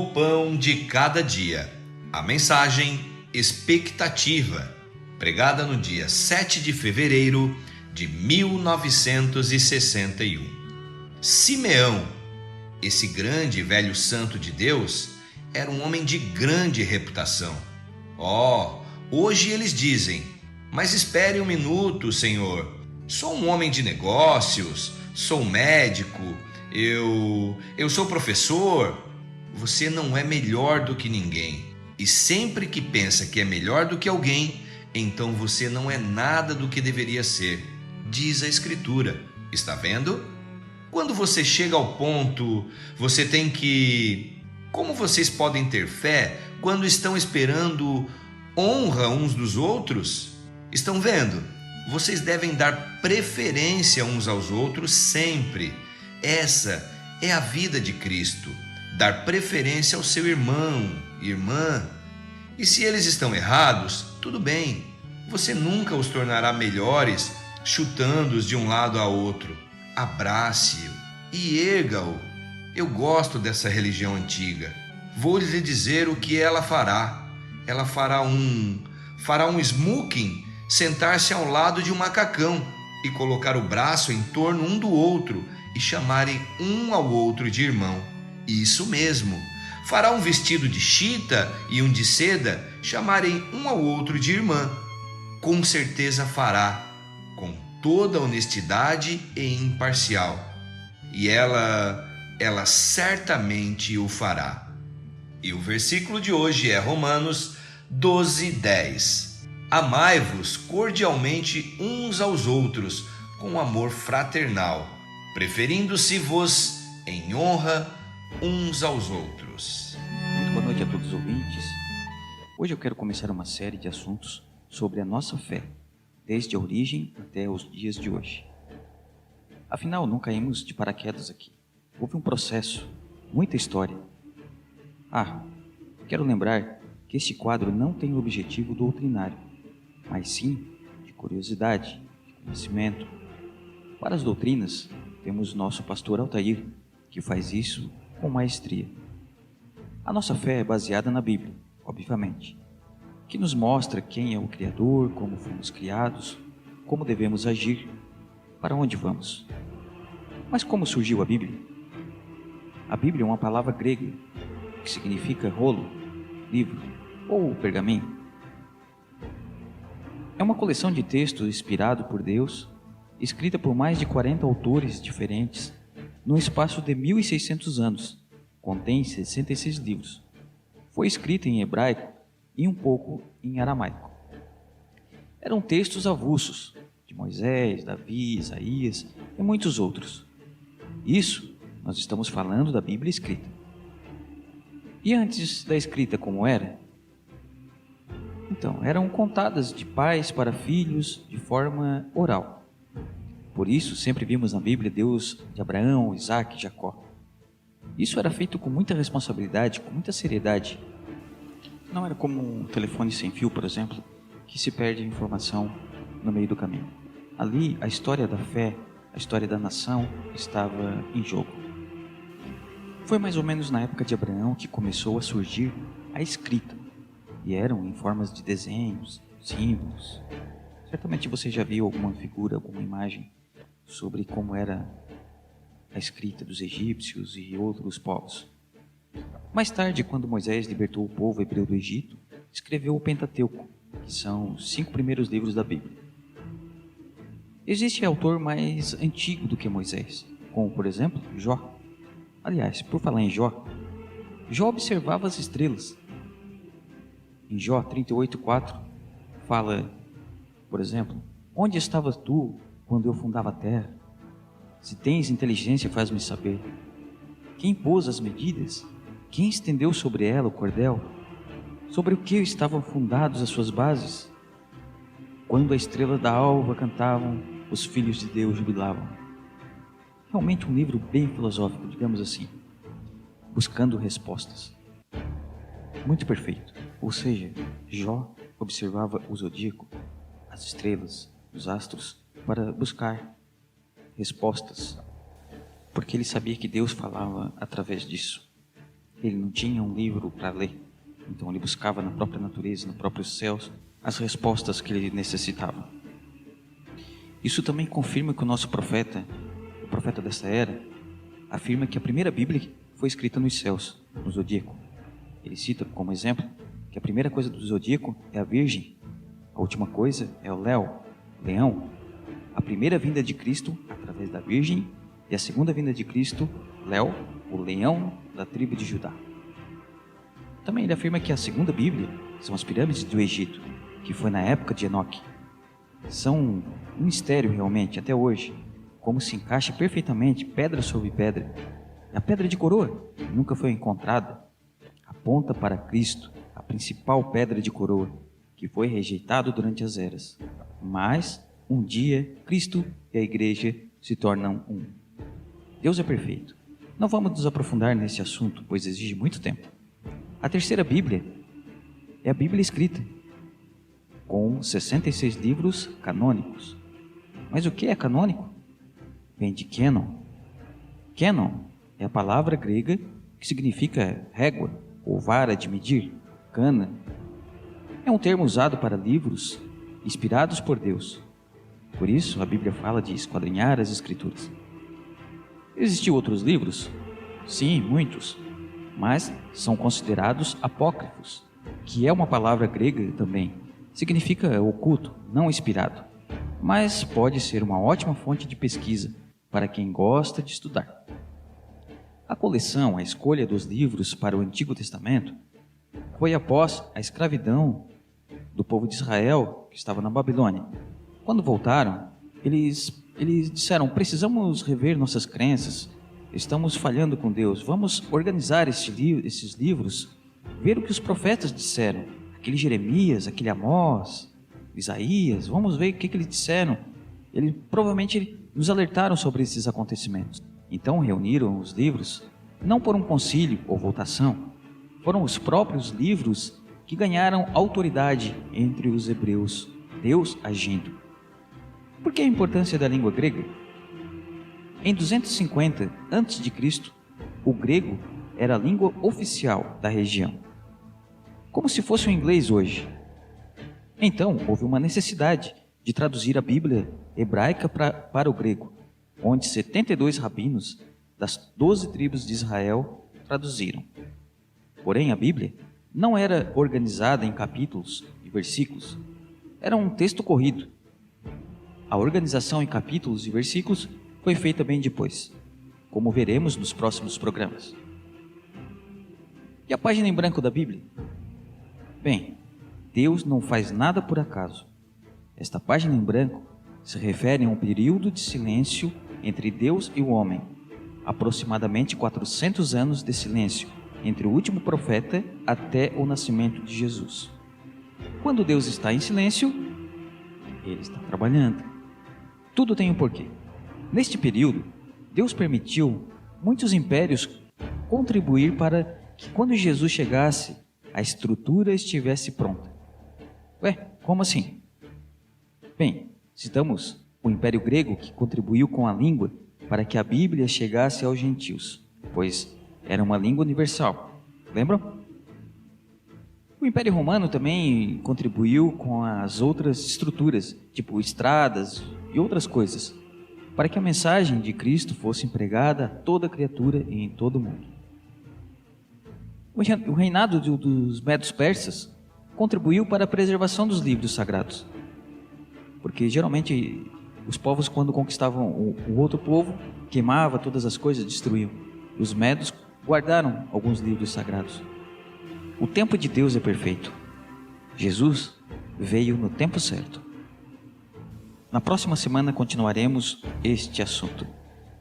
O pão de cada dia. A mensagem expectativa, pregada no dia 7 de fevereiro de 1961. Simeão, esse grande e velho santo de Deus, era um homem de grande reputação. Hoje eles dizem: mas espere um minuto, Senhor. Sou um homem de negócios, sou médico, eu sou professor. Você não é melhor do que ninguém. E sempre que pensa que é melhor do que alguém, então você não é nada do que deveria ser, diz a Escritura. Está vendo? Quando você chega ao ponto, você tem que... Como vocês podem ter fé quando estão esperando honra uns dos outros? Estão vendo? Vocês devem dar preferência uns aos outros sempre. Essa é a vida de Cristo. Dar preferência ao seu irmão, irmã. E se eles estão errados, tudo bem. Você nunca os tornará melhores chutando-os de um lado a outro. Abrace-o e erga-o. Eu gosto dessa religião antiga. Vou lhe dizer o que ela fará. Ela fará um smoking, sentar-se ao lado de um macacão e colocar o braço em torno um do outro e chamarem um ao outro de irmão. Isso mesmo. Fará um vestido de chita e um de seda, chamarem um ao outro de irmã. Com certeza fará, com toda honestidade e imparcial. E ela certamente o fará. E o versículo de hoje é Romanos 12:10. Amai-vos cordialmente uns aos outros com amor fraternal, preferindo-se-vos em honra uns aos outros. Muito boa noite a todos os ouvintes. Hoje eu quero começar uma série de assuntos sobre a nossa fé, desde a origem até os dias de hoje. Afinal, não caímos de paraquedas aqui. Houve um processo, muita história. Quero lembrar que este quadro não tem o objetivo doutrinário, mas sim de curiosidade, de conhecimento. Para as doutrinas, temos nosso pastor Altair, que faz isso com maestria. A nossa fé é baseada na Bíblia, obviamente, que nos mostra quem é o Criador, como fomos criados, como devemos agir, para onde vamos. Mas como surgiu a Bíblia? A Bíblia é uma palavra grega que significa rolo, livro ou pergaminho. É uma coleção de textos inspirado por Deus, escrita por mais de 40 autores diferentes, num espaço de 1.600 anos. Contém 66 livros. Foi escrita em hebraico e um pouco em aramaico. Eram textos avulsos, de Moisés, Davi, Isaías e muitos outros. Isso, nós estamos falando da Bíblia escrita. E antes da escrita, como era? Então, eram contadas de pais para filhos de forma oral. Por isso, sempre vimos na Bíblia Deus de Abraão, Isaac e Jacó. Isso era feito com muita responsabilidade, com muita seriedade. Não era como um telefone sem fio, por exemplo, que se perde a informação no meio do caminho. Ali, a história da fé, a história da nação estava em jogo. Foi mais ou menos na época de Abraão que começou a surgir a escrita. E eram em formas de desenhos, símbolos. Certamente você já viu alguma figura, alguma imagem sobre como era a escrita dos egípcios e outros povos. Mais tarde, quando Moisés libertou o povo hebreu do Egito, escreveu o Pentateuco, que são os 5 primeiros livros da Bíblia. Existe autor mais antigo do que Moisés, como, por exemplo, Jó. Aliás, por falar em Jó, Jó observava as estrelas. Em Jó 38:4, fala, por exemplo: onde estavas tu quando eu fundava a terra? Se tens inteligência, faz-me saber. Quem pôs as medidas? Quem estendeu sobre ela o cordel? Sobre o que estavam fundados as suas bases? Quando a estrela da alva cantavam, os filhos de Deus jubilavam. Realmente um livro bem filosófico, digamos assim, buscando respostas. Muito perfeito. Ou seja, Jó observava o zodíaco, as estrelas, os astros, para buscar respostas, porque ele sabia que Deus falava através disso. ele não tinha um livro para ler. Então ele buscava na própria natureza, nos próprios céus, as respostas que ele necessitava. Isso também confirma que o nosso profeta, o profeta dessa era, afirma que a primeira Bíblia foi escrita nos céus, no zodíaco. Ele cita como exemplo que a primeira coisa do zodíaco é a Virgem, a última coisa é o leão. A primeira vinda de Cristo através da Virgem e a segunda vinda de Cristo, o leão da tribo de Judá. Também ele afirma que a segunda Bíblia são as pirâmides do Egito, que foi na época de Enoque. São um mistério realmente até hoje, como se encaixa perfeitamente pedra sobre pedra. A pedra de coroa nunca foi encontrada, aponta para Cristo, a principal pedra de coroa, que foi rejeitado durante as eras. Mas um dia Cristo e a igreja se tornam um. Deus é perfeito. Não vamos nos aprofundar nesse assunto, pois exige muito tempo. A terceira Bíblia é a Bíblia escrita, com 66 livros canônicos. Mas o que é canônico? Vem de canon. Canon é a palavra grega que significa régua ou vara de medir, cana. É um termo usado para livros inspirados por Deus. Por isso, a Bíblia fala de esquadrinhar as Escrituras. Existiam outros livros? Sim, muitos. Mas são considerados apócrifos, que é uma palavra grega também. Significa oculto, não inspirado. Mas pode ser uma ótima fonte de pesquisa para quem gosta de estudar. A coleção, a escolha dos livros para o Antigo Testamento foi após a escravidão do povo de Israel que estava na Babilônia. Quando voltaram, eles disseram: precisamos rever nossas crenças, estamos falhando com Deus, vamos organizar esses livros, ver o que os profetas disseram, aquele Jeremias, aquele Amós, Isaías, vamos ver o que eles disseram. Eles provavelmente nos alertaram sobre esses acontecimentos. Então reuniram os livros, não por um concílio ou votação, foram os próprios livros que ganharam autoridade entre os hebreus, Deus agindo. Por que a importância da língua grega? Em 250 a.C., o grego era a língua oficial da região, como se fosse o inglês hoje. Então, houve uma necessidade de traduzir a Bíblia hebraica para o grego, onde 72 rabinos das 12 tribos de Israel traduziram. Porém, a Bíblia não era organizada em capítulos e versículos, era um texto corrido. A organização em capítulos e versículos foi feita bem depois, como veremos nos próximos programas. E a página em branco da Bíblia? Bem, Deus não faz nada por acaso. Esta página em branco se refere a um período de silêncio entre Deus e o homem, aproximadamente 400 anos de silêncio entre o último profeta até o nascimento de Jesus. Quando Deus está em silêncio, Ele está trabalhando. Tudo tem um porquê. Neste período, Deus permitiu muitos impérios contribuir para que quando Jesus chegasse, a estrutura estivesse pronta. Ué, como assim? Bem, citamos o Império Grego, que contribuiu com a língua para que a Bíblia chegasse aos gentios, pois era uma língua universal. Lembram? O Império Romano também contribuiu com as outras estruturas, tipo estradas e outras coisas, para que a mensagem de Cristo fosse empregada a toda criatura e em todo o mundo. O reinado dos Medos Persas contribuiu para a preservação dos livros sagrados, porque geralmente os povos, quando conquistavam o outro povo, queimavam todas as coisas, destruíam. Os Medos guardaram alguns livros sagrados. O tempo de Deus é perfeito. Jesus veio no tempo certo. Na próxima semana continuaremos este assunto.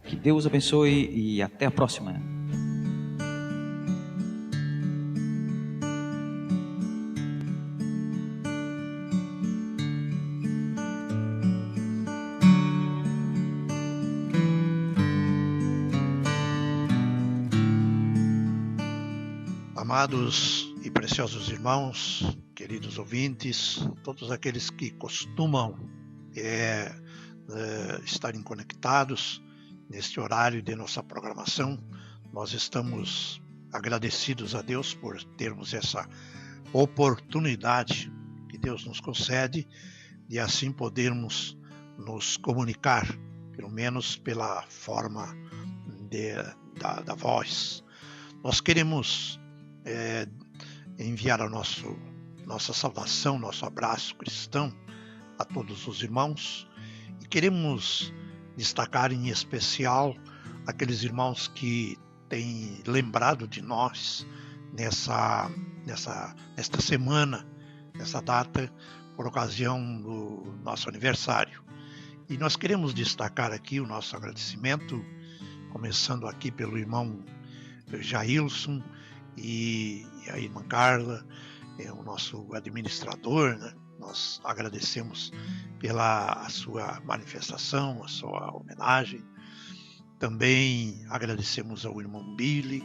Que Deus abençoe e até a próxima. Amados e preciosos irmãos, queridos ouvintes, todos aqueles que costumam estarem conectados neste horário de nossa programação, nós estamos agradecidos a Deus por termos essa oportunidade que Deus nos concede de assim podermos nos comunicar, pelo menos pela forma da voz. Nós queremos enviar a nossa saudação, nosso abraço cristão a todos os irmãos, e queremos destacar em especial aqueles irmãos que têm lembrado de nós nesta semana, nessa data, por ocasião do nosso aniversário. E nós queremos destacar aqui o nosso agradecimento, começando aqui pelo irmão Jailson e a irmã Carla, o nosso administrador, né? Nós agradecemos pela sua manifestação, a sua homenagem. Também agradecemos ao irmão Billy,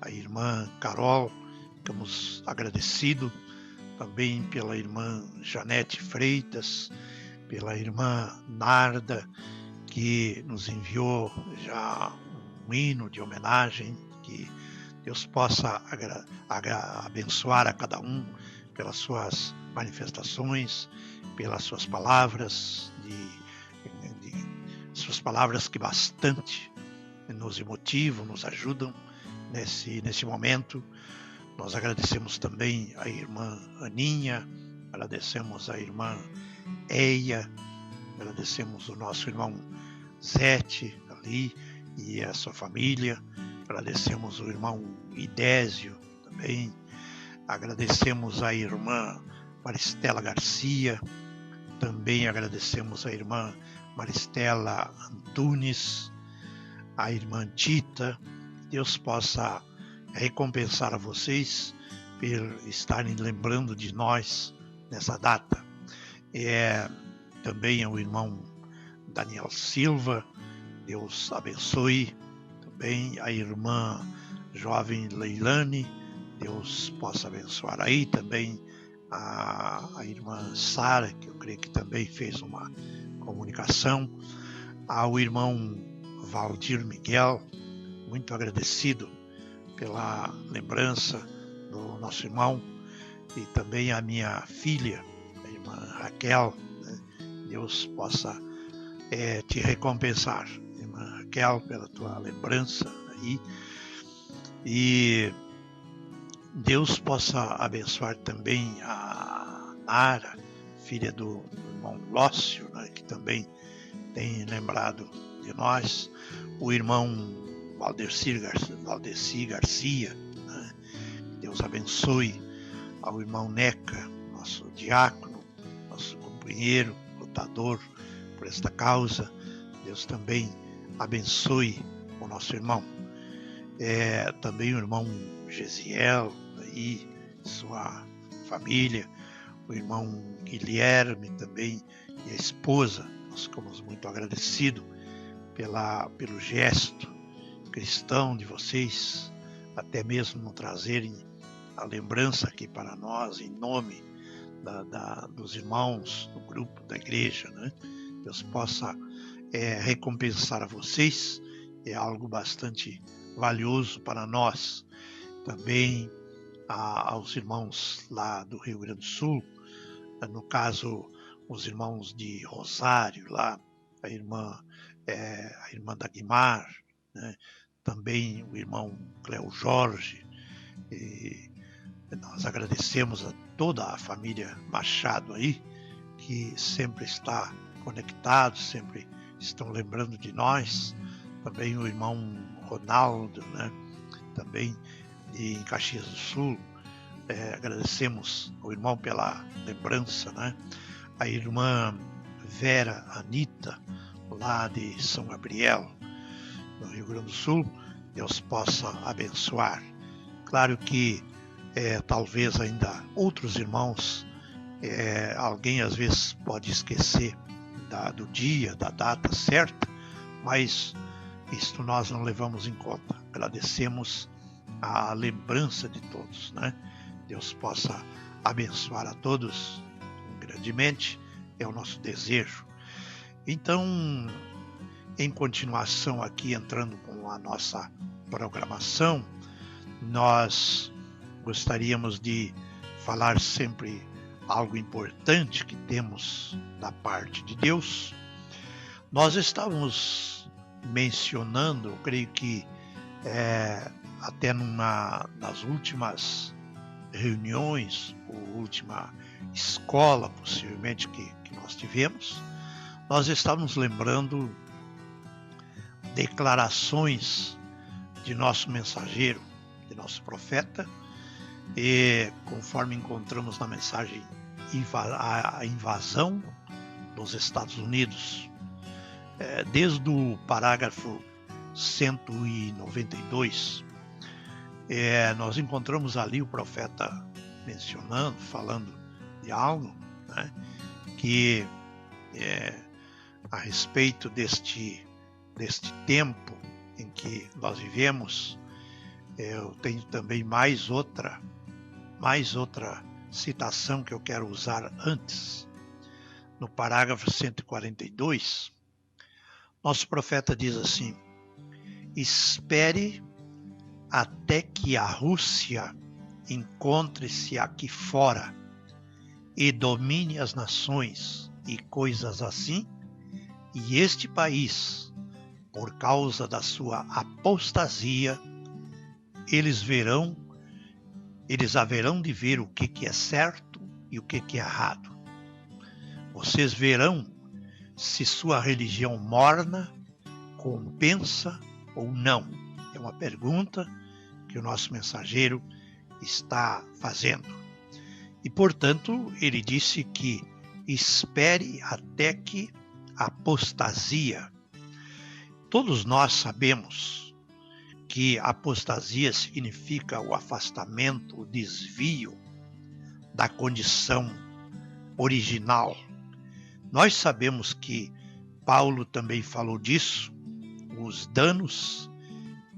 a irmã Carol, ficamos agradecidos também pela irmã Janete Freitas, pela irmã Narda, que nos enviou já um hino de homenagem, que Deus possa abençoar a cada um pelas suas manifestações, pelas suas palavras, suas palavras que bastante nos motivam, nos ajudam nesse momento. Nós agradecemos também a irmã Aninha, agradecemos a irmã Eia, agradecemos o nosso irmão Zete ali e a sua família, agradecemos o irmão Idésio também, agradecemos a irmã Maristela Garcia, também agradecemos a irmã Maristela Antunes, a irmã Tita. Deus possa recompensar a vocês por estarem lembrando de nós nessa data. Também ao irmão Daniel Silva, Deus abençoe. Também a irmã jovem Leilane, Deus possa abençoar aí. Também a irmã Sara, que eu creio que também fez uma comunicação. Ao irmão Valdir Miguel, muito agradecido pela lembrança do nosso irmão, e também a minha filha, a irmã Raquel, né? Deus possa te recompensar, irmã Raquel, pela tua lembrança aí, e Deus possa abençoar também a Nara, filha do irmão Lócio, né? Que também tem lembrado de nós, o irmão Valdeci Garcia, né? Deus abençoe ao irmão Neca, nosso diácono, nosso companheiro, lutador por esta causa. Deus também abençoe o nosso irmão. Também o irmão Gesiel, aí, sua família, o irmão Guilherme também e a esposa. Nós ficamos muito agradecidos pelo gesto cristão de vocês, até mesmo trazerem a lembrança aqui para nós, em nome dos irmãos do grupo da igreja, né? Deus possa recompensar a vocês, é algo bastante valioso para nós. Também aos irmãos lá do Rio Grande do Sul, no caso, os irmãos de Rosário, lá, a irmã Dagmar, né? Também o irmão Cléo Jorge, e nós agradecemos a toda a família Machado aí, que sempre está conectado, sempre estão lembrando de nós. Também o irmão Ronaldo, né? Também em Caxias do Sul, agradecemos ao irmão pela lembrança, né? A irmã Vera Anita, lá de São Gabriel, no Rio Grande do Sul, Deus possa abençoar. Claro que talvez ainda outros irmãos, alguém às vezes pode esquecer do dia, da data certa, mas isto nós não levamos em conta. Agradecemos a lembrança de todos, né? Deus possa abençoar a todos grandemente, é o nosso desejo. Então, em continuação aqui, entrando com a nossa programação, nós gostaríamos de falar sempre algo importante que temos da parte de Deus. Nós estávamos mencionando, eu creio que até nas últimas reuniões, ou última escola, possivelmente, que nós tivemos, nós estávamos lembrando declarações de nosso mensageiro, de nosso profeta, e conforme encontramos na mensagem a invasão dos Estados Unidos, desde o parágrafo 192, nós encontramos ali o profeta mencionando, falando de algo, né, que a respeito deste tempo em que nós vivemos. Eu tenho também mais outra citação que eu quero usar antes. No parágrafo 142, nosso profeta diz assim: espere até que a Rússia encontre-se aqui fora e domine as nações e coisas assim, e este país, por causa da sua apostasia, eles haverão de ver o que é certo e o que é errado. Vocês verão se sua religião morna compensa ou não. É uma pergunta que o nosso mensageiro está fazendo. E, portanto, ele disse que espere até que a apostasia. Todos nós sabemos que apostasia significa o afastamento, o desvio da condição original. Nós sabemos que Paulo também falou disso, os danos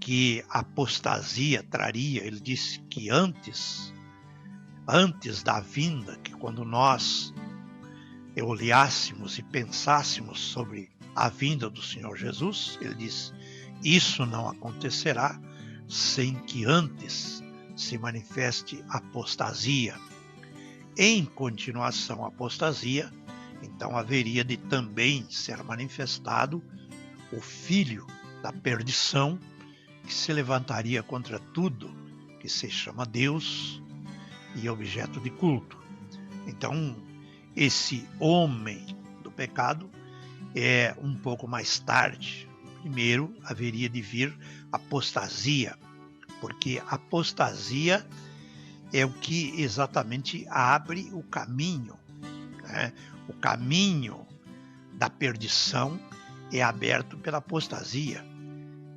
que a apostasia traria. Ele disse que antes da vinda, que quando nós olhássemos e pensássemos sobre a vinda do Senhor Jesus, ele diz: isso não acontecerá sem que antes se manifeste apostasia. Em continuação, a apostasia, então haveria de também ser manifestado o filho da perdição, que se levantaria contra tudo que se chama Deus e objeto de culto. Então, esse homem do pecado é um pouco mais tarde. Primeiro haveria de vir apostasia, porque apostasia é o que exatamente abre o caminho, né? O caminho da perdição é aberto pela apostasia.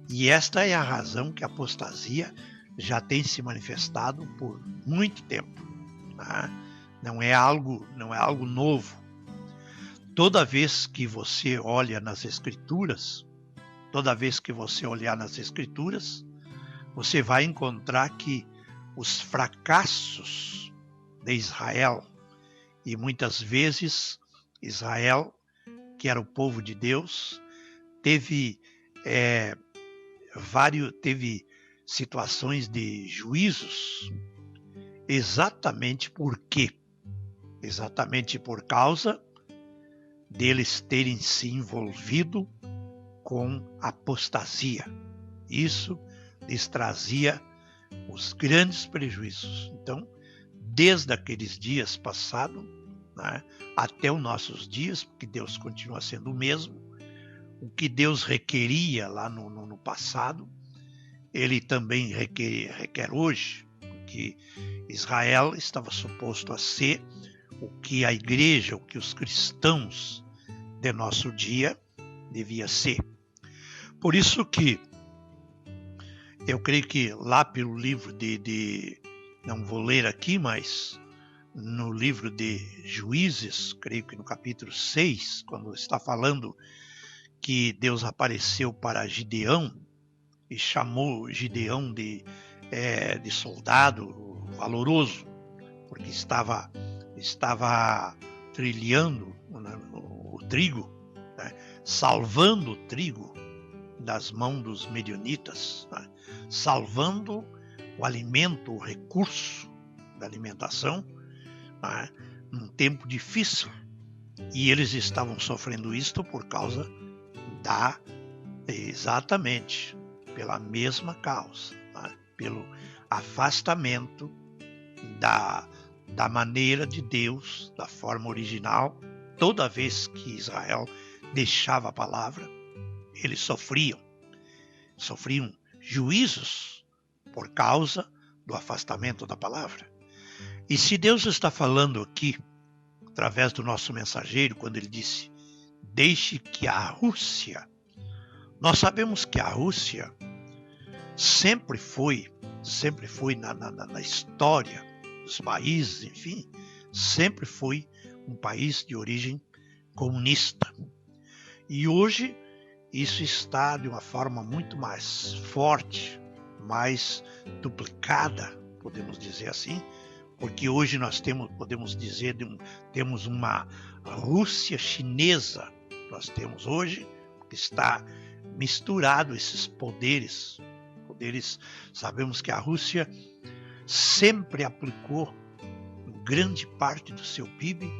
E esta é a razão que a apostasia já tem se manifestado por muito tempo, né? Não é algo novo. Toda vez que você olha nas Escrituras, você vai encontrar que os fracassos de Israel, e muitas vezes Israel, que era o povo de Deus, teve situações de juízos, exatamente por causa deles terem se envolvido com apostasia. Isso lhes trazia os grandes prejuízos. Então, desde aqueles dias passados, né, até os nossos dias, porque Deus continua sendo o mesmo, o que Deus requeria lá no passado, Ele também requer hoje, porque Israel estava suposto a ser o que a igreja, o que os cristãos de nosso dia devia ser. Por isso que eu creio que lá pelo livro não vou ler aqui, mas no livro de Juízes, creio que no capítulo 6, quando está falando que Deus apareceu para Gideão e chamou Gideão de soldado valoroso, porque estava trilhando o trigo, né, salvando o trigo das mãos dos medianitas, né, salvando o alimento, o recurso da alimentação, né, num tempo difícil. E eles estavam sofrendo isto por causa exatamente, pela mesma causa, né, pelo afastamento da maneira de Deus, da forma original. Toda vez que Israel deixava a palavra, eles sofriam juízos por causa do afastamento da palavra. E se Deus está falando aqui, através do nosso mensageiro, quando ele disse, deixe que a Rússia, nós sabemos que a Rússia sempre foi na história dos países, enfim, sempre foi um país de origem comunista. E hoje isso está de uma forma muito mais forte, mais duplicada, podemos dizer assim, porque hoje nós temos uma Rússia chinesa, nós temos hoje, que está misturado esses poderes. Sabemos que a Rússia sempre aplicou grande parte do seu PIB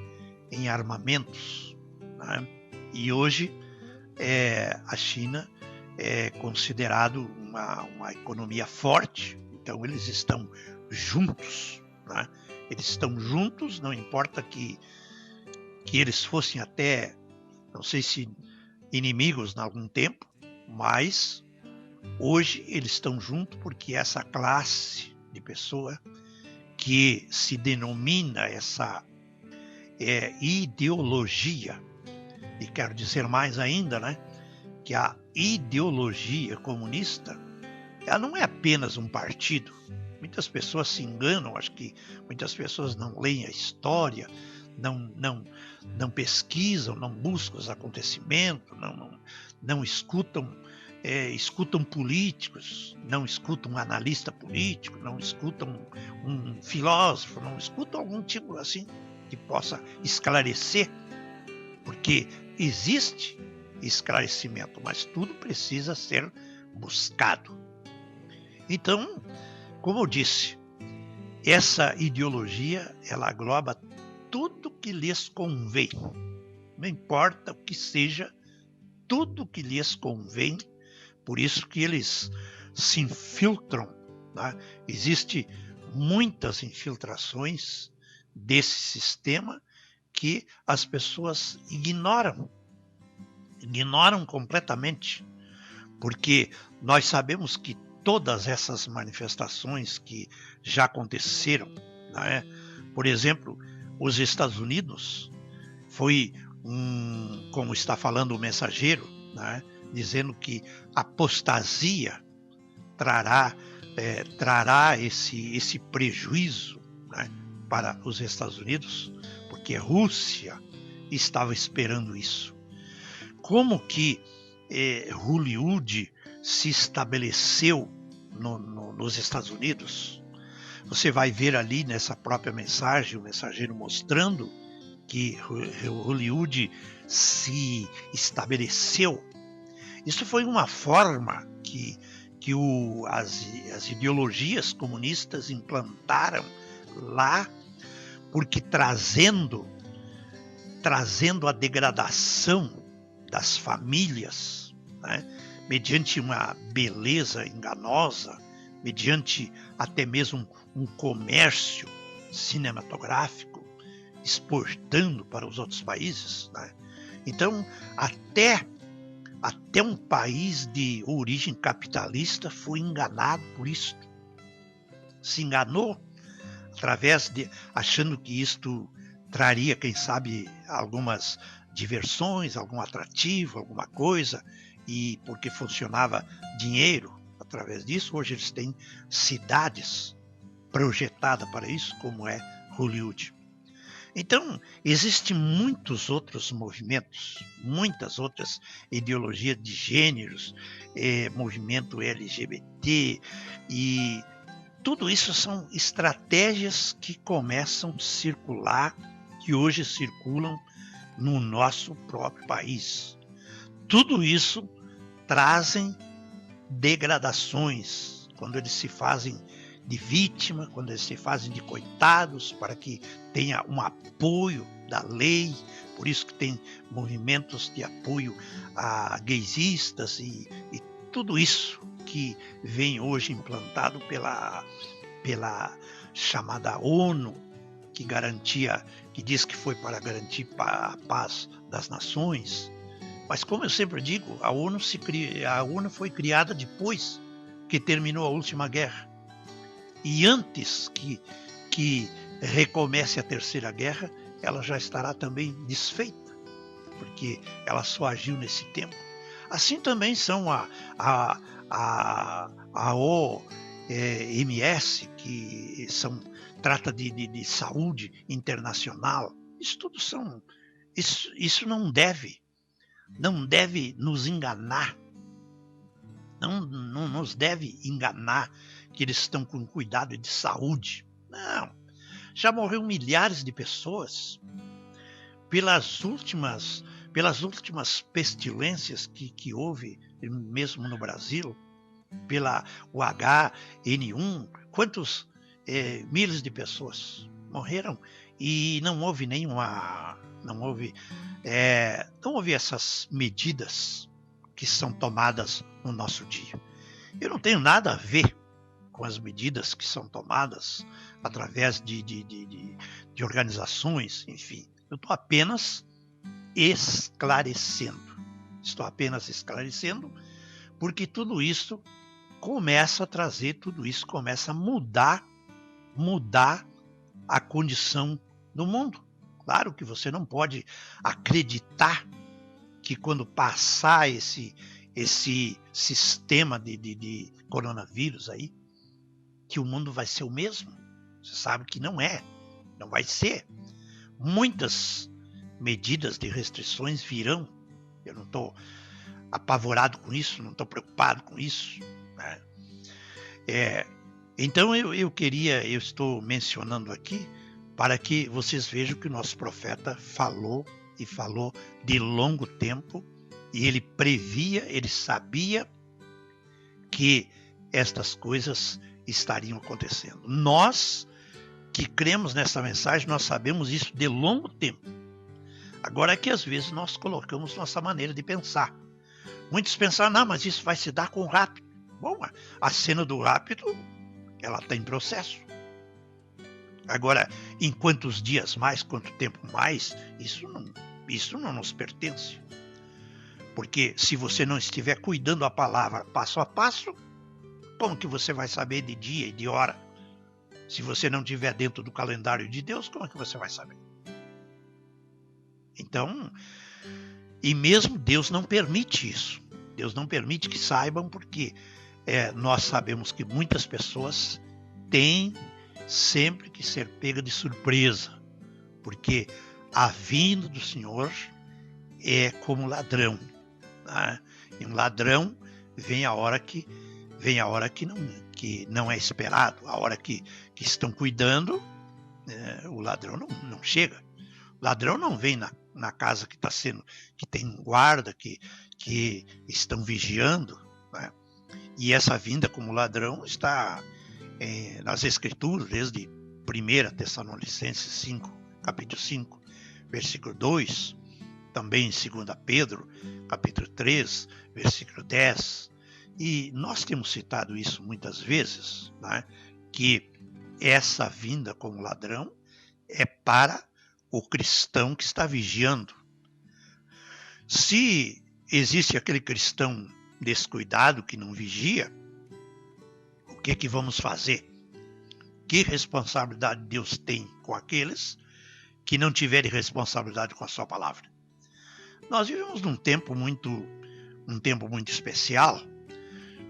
em armamentos, né? E hoje a China é considerado uma economia forte, então eles estão juntos, né? Eles estão juntos, não importa que eles fossem até, não sei se inimigos em algum tempo, mas hoje eles estão juntos porque essa classe de pessoa que se denomina essa ideologia, e quero dizer mais ainda, né, que a ideologia comunista, ela não é apenas um partido. Muitas pessoas se enganam, acho que muitas pessoas não leem a história, não pesquisam, não buscam os acontecimentos, não escutam políticos, não escutam um analista político, não escutam um filósofo, não escutam algum tipo assim que possa esclarecer, porque existe esclarecimento, mas tudo precisa ser buscado. Então, como eu disse, essa ideologia, ela engloba tudo que lhes convém. Não importa o que seja, tudo que lhes convém. Por isso que eles se infiltram, né? Existem muitas infiltrações desse sistema que as pessoas ignoram completamente, porque nós sabemos que todas essas manifestações que já aconteceram, né? Por exemplo, os Estados Unidos foi como está falando o mensageiro, né, dizendo que apostasia trará esse prejuízo, né, para os Estados Unidos, porque a Rússia estava esperando isso. Como que Hollywood se estabeleceu nos Estados Unidos? Você vai ver ali nessa própria mensagem, o mensageiro mostrando que Hollywood se estabeleceu. Isso foi uma forma que as ideologias comunistas implantaram lá, porque trazendo a degradação das famílias, né, mediante uma beleza enganosa, mediante até mesmo um comércio cinematográfico, exportando para os outros países, né? Então, até um país de origem capitalista foi enganado por isso. Se enganou achando que isto traria, quem sabe, algumas diversões, algum atrativo, alguma coisa, e porque funcionava dinheiro através disso. Hoje eles têm cidades projetadas para isso, como é Hollywood. Então, existem muitos outros movimentos, muitas outras ideologias de gêneros, movimento LGBT, e tudo isso são estratégias que começam a circular, que hoje circulam no nosso próprio país. Tudo isso trazem degradações, quando eles se fazem de vítima, quando eles se fazem de coitados, para que tenha um apoio da lei. Por isso que tem movimentos de apoio a gaysistas e tudo isso que vem hoje implantado pela chamada ONU, que diz que foi para garantir a paz das nações. Mas como eu sempre digo, a ONU foi criada depois que terminou a última guerra. E antes que recomece a terceira guerra, ela já estará também desfeita, porque ela só agiu nesse tempo. Assim também são a OMS, que trata de saúde internacional. Isso tudo isso não deve nos enganar. Não nos deve enganar que eles estão com cuidado de saúde. Não. Já morreu milhares de pessoas pelas últimas pestilências que houve, mesmo no Brasil, pela o H1N1. Quantos milhares de pessoas morreram e não houve essas medidas que são tomadas no nosso dia. Eu não tenho nada a ver com as medidas que são tomadas através de organizações, enfim. Eu estou apenas esclarecendo. Porque tudo isso começa a trazer, começa a mudar a condição do mundo. Claro que você não pode acreditar que quando passar esse sistema de coronavírus aí, que o mundo vai ser o mesmo. Você sabe que não vai ser. Muitas medidas de restrições virão. Eu não estou apavorado com isso, não estou preocupado com isso, né? Então eu estou mencionando aqui para que vocês vejam que o nosso profeta falou de longo tempo, e ele previa, ele sabia que estas coisas estariam acontecendo. Nós que cremos nessa mensagem, nós sabemos isso de longo tempo. Agora é que às vezes nós colocamos nossa maneira de pensar. Muitos pensaram, não, mas isso vai se dar com o rapto. Bom, a cena do rapto, ela está em processo. Agora, em quantos dias mais, quanto tempo mais, isso não nos pertence. Porque se você não estiver cuidando a palavra passo a passo, como que você vai saber de dia e de hora? Se você não estiver dentro do calendário de Deus, como é que você vai saber? Então, e mesmo Deus não permite isso. Deus não permite que saibam, porque nós sabemos que muitas pessoas têm sempre que ser pega de surpresa, porque a vinda do Senhor é como ladrão, né? E um ladrão vem a hora que não é esperado, a hora que estão cuidando, o ladrão não chega. O ladrão não vem na casa que tem guarda, que estão vigiando, né? E essa vinda como ladrão está nas Escrituras, desde 1 Tessalonicenses 5, capítulo 5, versículo 2, também em 2 Pedro, capítulo 3, versículo 10. E nós temos citado isso muitas vezes, né? Que essa vinda como ladrão é para o cristão que está vigiando. Se existe aquele cristão descuidado que não vigia, o que vamos fazer? Que responsabilidade Deus tem com aqueles que não tiverem responsabilidade com a sua palavra? Nós vivemos num tempo muito especial,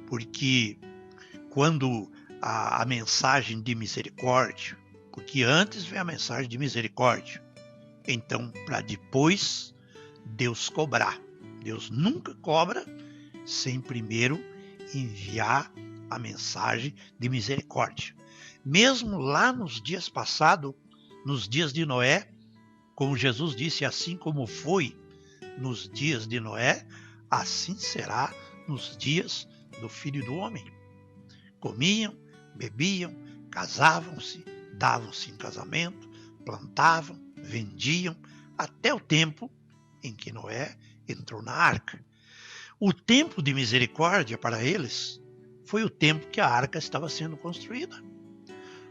porque quando a mensagem de misericórdia, porque antes vem a mensagem de misericórdia, então para depois Deus cobrar. Deus nunca cobra sem primeiro enviar a mensagem de misericórdia. Mesmo lá nos dias passados, nos dias de Noé, como Jesus disse, assim como foi nos dias de Noé, assim será nos dias do Filho do Homem. Comiam, bebiam, casavam-se, davam-se em casamento, plantavam, vendiam, até o tempo em que Noé entrou na arca. O tempo de misericórdia para eles foi o tempo que a arca estava sendo construída.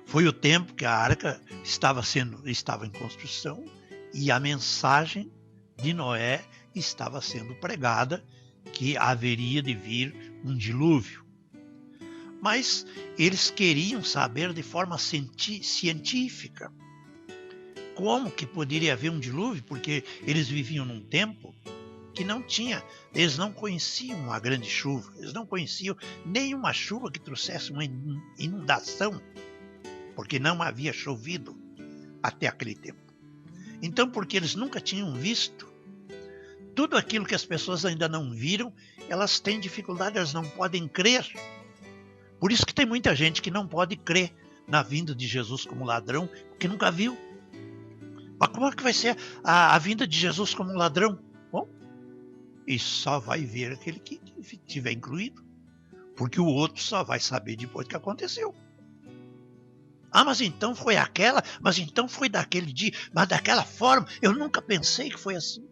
Foi o tempo que a arca estava em construção e a mensagem de Noé estava sendo pregada, que haveria de vir um dilúvio. Mas eles queriam saber de forma científica como que poderia haver um dilúvio, porque eles viviam num tempo que não tinha, eles não conheciam uma grande chuva, eles não conheciam nenhuma chuva que trouxesse uma inundação, porque não havia chovido até aquele tempo. Então, porque eles nunca tinham visto, tudo aquilo que as pessoas ainda não viram, elas têm dificuldade, elas não podem crer. Por isso que tem muita gente que não pode crer na vinda de Jesus como ladrão, porque nunca viu. Mas como é que vai ser a vinda de Jesus como ladrão? Bom, e só vai ver aquele que tiver incluído, porque o outro só vai saber depois que aconteceu. Ah, mas então foi aquela, mas então foi daquele dia, mas daquela forma, eu nunca pensei que foi assim.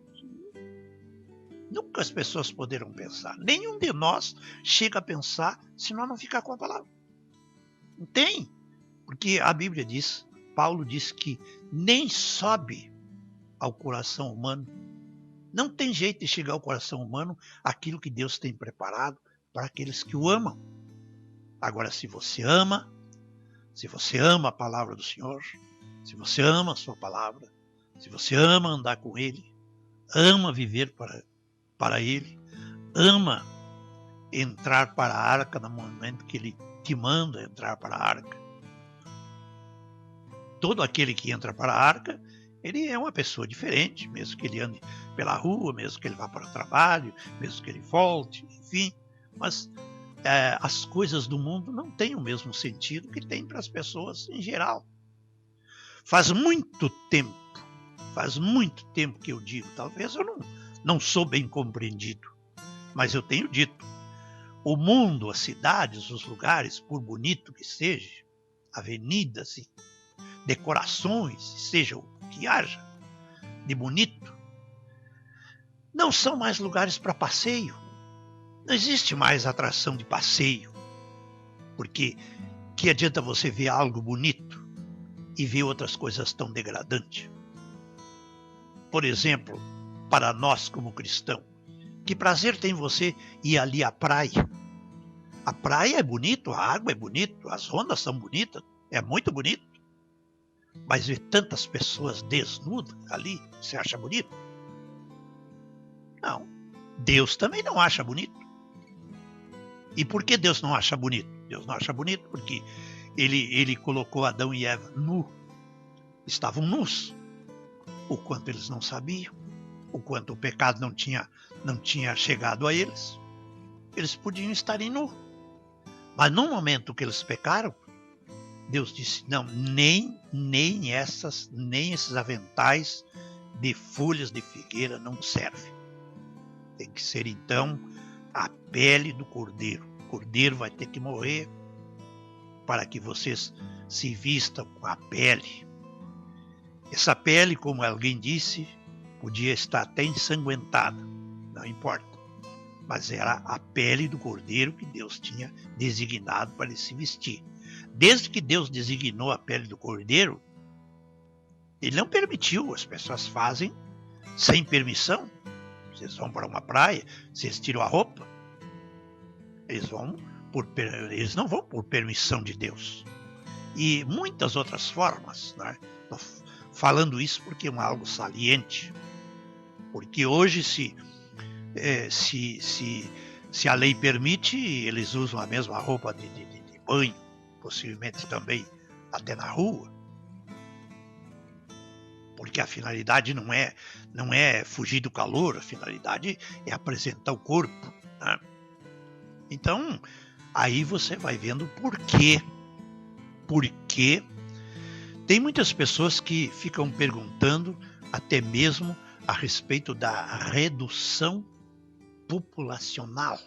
Nunca as pessoas poderão pensar. Nenhum de nós chega a pensar se nós não ficar com a palavra. Não tem. Porque a Bíblia diz, Paulo diz que nem sobe ao coração humano. Não tem jeito de chegar ao coração humano aquilo que Deus tem preparado para aqueles que o amam. Agora, se você ama a palavra do Senhor, se você ama a sua palavra, se você ama andar com Ele, ama viver para Ele, ama entrar para a arca no momento que Ele te manda entrar para a arca. Todo aquele que entra para a arca, ele é uma pessoa diferente, mesmo que ele ande pela rua, mesmo que ele vá para o trabalho, mesmo que ele volte, enfim. Mas as coisas do mundo não têm o mesmo sentido que tem para as pessoas em geral. Faz muito tempo que eu digo, talvez eu não sou bem compreendido, mas eu tenho dito, o mundo, as cidades, os lugares, por bonito que seja, avenidas e decorações, seja o que haja de bonito, não são mais lugares para passeio. Não existe mais atração de passeio, porque que adianta você ver algo bonito e ver outras coisas tão degradantes? Por exemplo, para nós como cristãos, que prazer tem você ir ali à praia? A praia é bonito, a água é bonito, as ondas são bonitas, é muito bonito. Mas ver tantas pessoas desnudas ali, você acha bonito? Não. Deus também não acha bonito. E por que Deus não acha bonito? Deus não acha bonito porque ele colocou Adão e Eva nu. Estavam nus. O quanto eles não sabiam, o quanto o pecado não tinha chegado a eles. Eles podiam estar nu. Mas no momento que eles pecaram, Deus disse, não, nem esses aventais de folhas de figueira não servem. Tem que ser então a pele do cordeiro. O cordeiro vai ter que morrer para que vocês se vistam com a pele. Essa pele, como alguém disse, podia estar até ensanguentada, não importa. Mas era a pele do cordeiro que Deus tinha designado para ele se vestir. Desde que Deus designou a pele do cordeiro, Ele não permitiu, as pessoas fazem sem permissão. Vocês vão para uma praia, vocês tiram a roupa, eles não vão por permissão de Deus. E muitas outras formas, né? Estou falando isso porque é algo saliente. Porque hoje, se a lei permite, eles usam a mesma roupa de banho, possivelmente também até na rua. Porque a finalidade não é fugir do calor, a finalidade é apresentar o corpo, né? Então, aí você vai vendo por quê. Porque tem muitas pessoas que ficam perguntando até mesmo a respeito da redução populacional.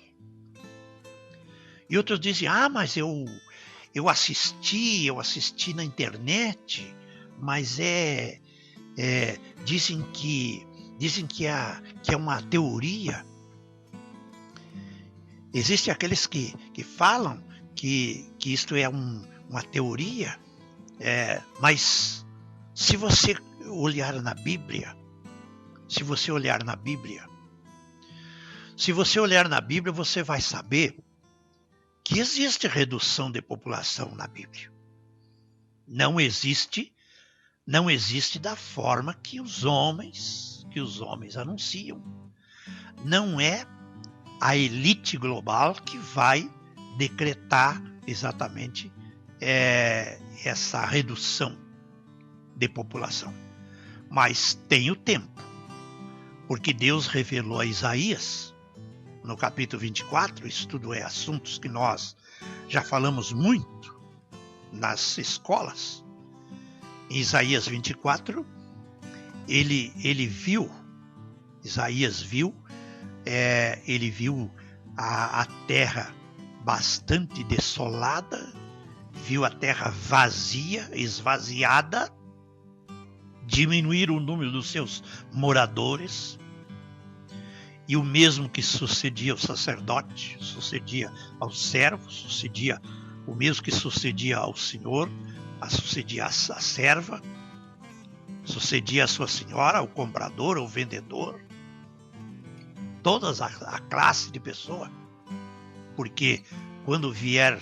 E outros dizem, mas eu eu assisti na internet, mas dizem que é uma teoria. Existem aqueles que falam que isto é uma teoria, mas se você olhar na Bíblia, você vai saber que existe redução de população na Bíblia. Não existe da forma que os homens anunciam. Não é a elite global que vai decretar exatamente essa redução de população. Mas tem o tempo, porque Deus revelou a Isaías, no capítulo 24, isso tudo é assuntos que nós já falamos muito nas escolas. Em Isaías 24, Isaías viu a terra bastante desolada, viu a terra vazia, esvaziada, diminuir o número dos seus moradores, e o mesmo que sucedia ao sacerdote, sucedia aos servos, sucedia o mesmo que sucedia ao senhor, sucedia à serva, sucedia à sua senhora, ao comprador, ao vendedor, toda a classe de pessoa, porque quando vier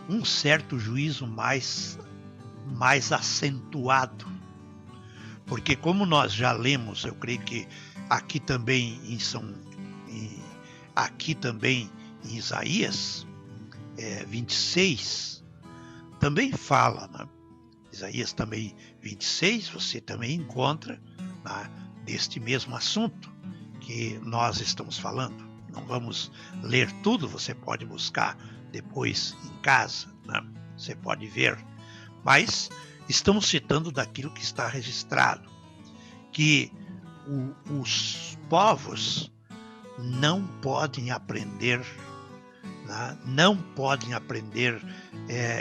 um certo juízo mais acentuado, porque como nós já lemos, eu creio que aqui também em Isaías 26 também fala, né? Isaías também 26 você também encontra, né, deste mesmo assunto que nós estamos falando. Não vamos ler tudo, você pode buscar depois em casa, né? Você pode ver, mas estamos citando daquilo que está registrado, que os povos não podem aprender, né?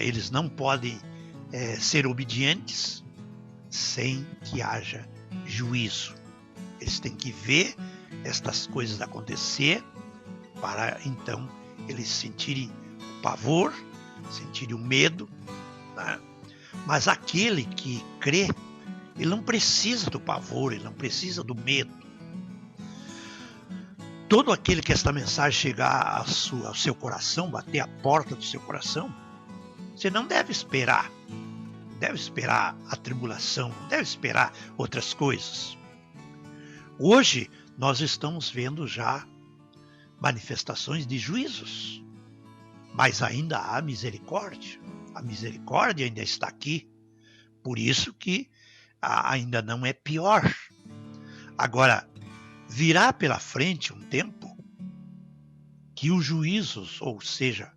Eles não podem ser obedientes sem que haja juízo. Eles têm que ver estas coisas acontecer para então eles sentirem o pavor, sentirem o medo, né? Mas aquele que crê, ele não precisa do pavor, ele não precisa do medo. Todo aquele que esta mensagem chegar ao seu coração, bater a porta do seu coração, você não deve esperar. Deve esperar a tribulação, não deve esperar outras coisas. Hoje nós estamos vendo já manifestações de juízos, mas ainda há misericórdia. A misericórdia ainda está aqui, por isso que ainda não é pior. Agora, virá pela frente um tempo que os juízos, ou seja,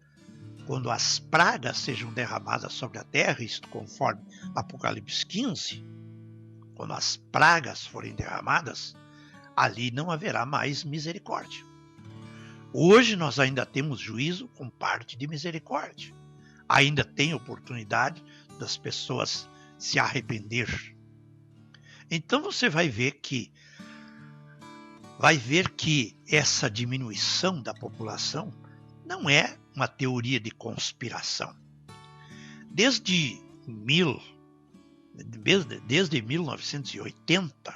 quando as pragas sejam derramadas sobre a terra, isto conforme Apocalipse 15, quando as pragas forem derramadas, ali não haverá mais misericórdia. Hoje nós ainda temos juízo com parte de misericórdia. Ainda tem oportunidade das pessoas se arrepender. Então você vai ver que essa diminuição da população não é uma teoria de conspiração. Desde 1980,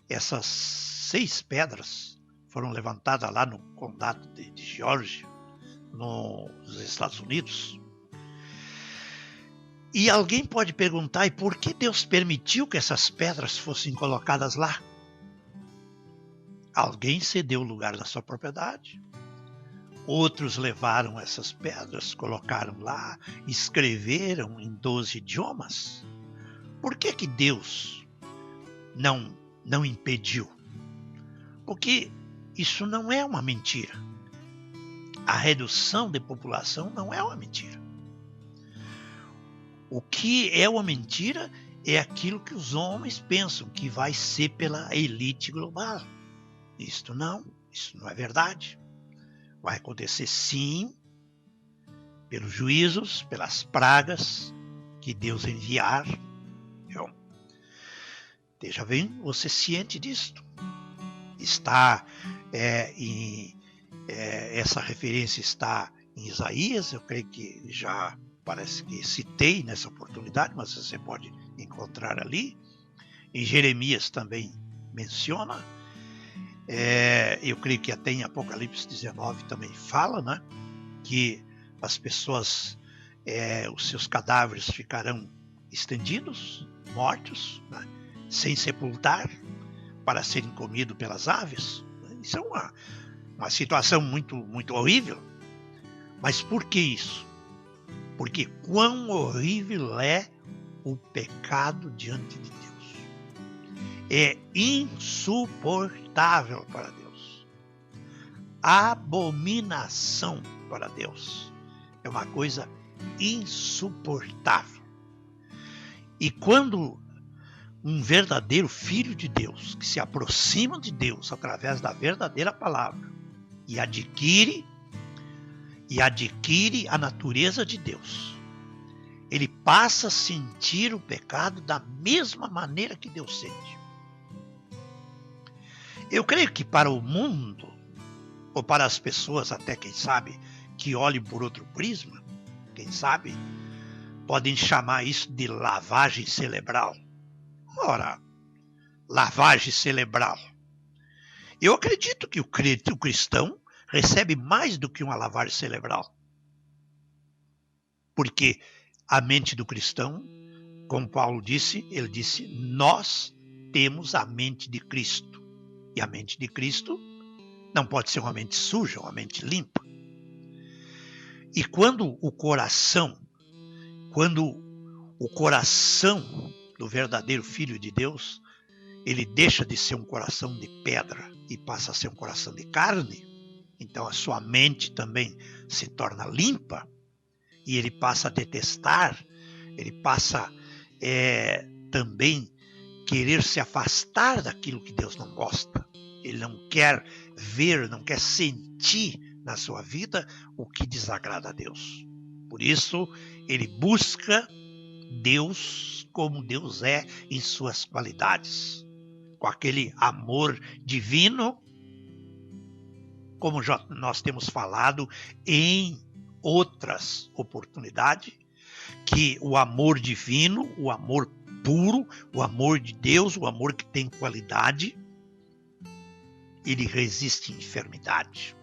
essas 6 pedras foram levantadas lá no condado de Geórgia, nos Estados Unidos. E alguém pode perguntar, e por que Deus permitiu que essas pedras fossem colocadas lá? Alguém cedeu o lugar da sua propriedade. Outros levaram essas pedras, colocaram lá, escreveram em 12 idiomas. Por que Deus não impediu? Porque isso não é uma mentira. A redução de população não é uma mentira. O que é uma mentira é aquilo que os homens pensam que vai ser pela elite global. Isso não é verdade. Vai acontecer sim, pelos juízos, pelas pragas que Deus enviar. Então, esteja bem, você ciente disto. Está essa referência está em Isaías, eu creio que já parece que citei nessa oportunidade, mas você pode encontrar ali. Em Jeremias também menciona. Eu creio que até em Apocalipse 19 também fala, né, que as pessoas, os seus cadáveres ficarão estendidos, mortos, né, sem sepultar, para serem comidos pelas aves. Isso é uma situação muito, muito horrível. Mas por que isso? Porque quão horrível é o pecado diante de Deus. É insuportável para Deus. Abominação para Deus. É uma coisa insuportável. E quando um verdadeiro filho de Deus, que se aproxima de Deus através da verdadeira palavra e adquire a natureza de Deus, ele passa a sentir o pecado da mesma maneira que Deus sente. Eu creio que para o mundo, ou para as pessoas até, quem sabe, que olhem por outro prisma, quem sabe, podem chamar isso de lavagem cerebral. Ora, lavagem cerebral. Eu acredito que o cristão recebe mais do que uma lavagem cerebral. Porque a mente do cristão, como Paulo disse, ele disse, nós temos a mente de Cristo. E a mente de Cristo não pode ser uma mente suja, uma mente limpa. E quando o coração do verdadeiro Filho de Deus, ele deixa de ser um coração de pedra e passa a ser um coração de carne, então a sua mente também se torna limpa e ele passa a detestar, ele passa também querer se afastar daquilo que Deus não gosta. Ele não quer ver, não quer sentir na sua vida o que desagrada a Deus. Por isso, ele busca Deus como Deus é em suas qualidades, com aquele amor divino, como já nós temos falado em outras oportunidades, que o amor divino, o amor puro, o amor de Deus, o amor que tem qualidade, ele resiste enfermidade,